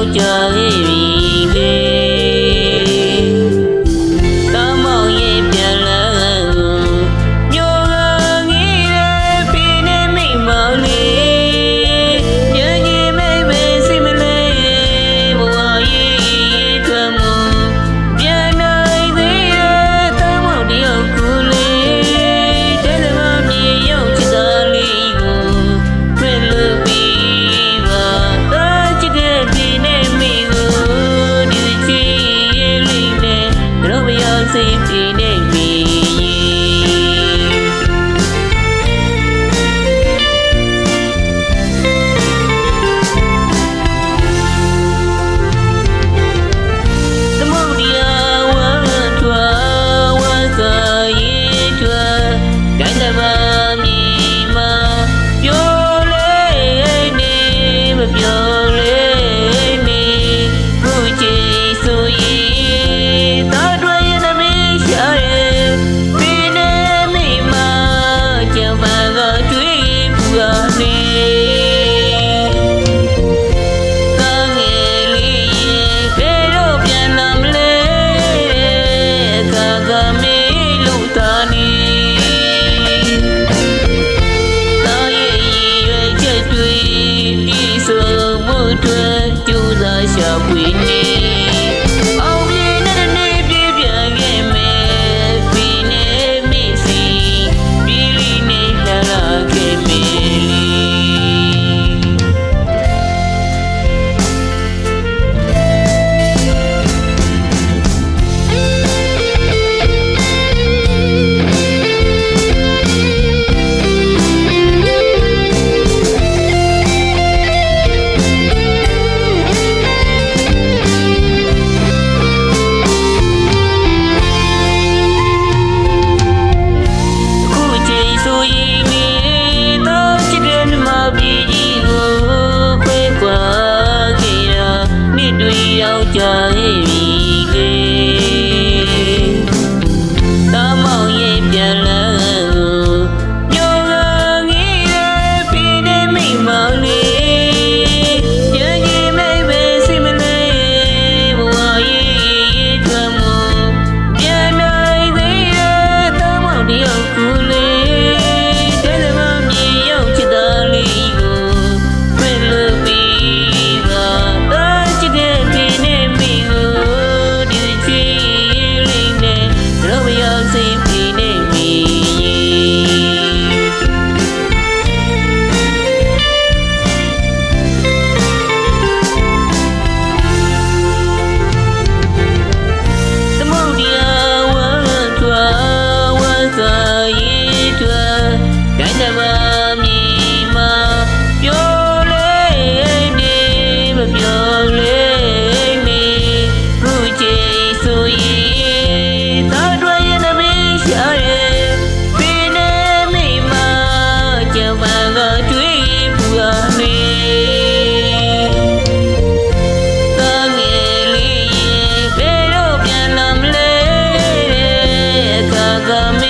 ရောက်ကြပြီတမောင်ရဲ့ပြန်လာမျိုးကငီးတဲ့ပြင်းနေမိမောင်လေးညကြီးမိပဲစိမလေးဘဝရဲ့ထွက်မှုပြန်နိုင်သေးတဲ့တမောင်တယောက်ကိုလေးတဲ့သမားမြေရောက်ချစ်တာလေးကိုတွေ့လို့ပြီးပါတော့ချစ်တဲ့ပြင်းနေမိကိုဒီချီရဲ့လေးနဲ့တော့မရောက်စိတ်ပြင်းနေမိရှာဖွေနေအောင်မြင်တဲ့နေ့ပြပြန်ခဲ့မယ်ပြီးနေမိစီပြီးလီနေလာခဲ့မေလီရောက်ကြပြီတမောင်ရဲ့ပြန်လာညောကငီးတဲ့ပြင်းနေမိမောင်လေးညကြီးမိပဲစိမလေးဘဝရဲ့ထွက်မှုပြန်နိုင်သေးတဲ့တမောင်တယောက်ကိုလေးတဲ့သမားမြေရောက်ချစ်တာလေးကိုတွေ့လို့ပြီးပါတော့ချစ်တဲ့the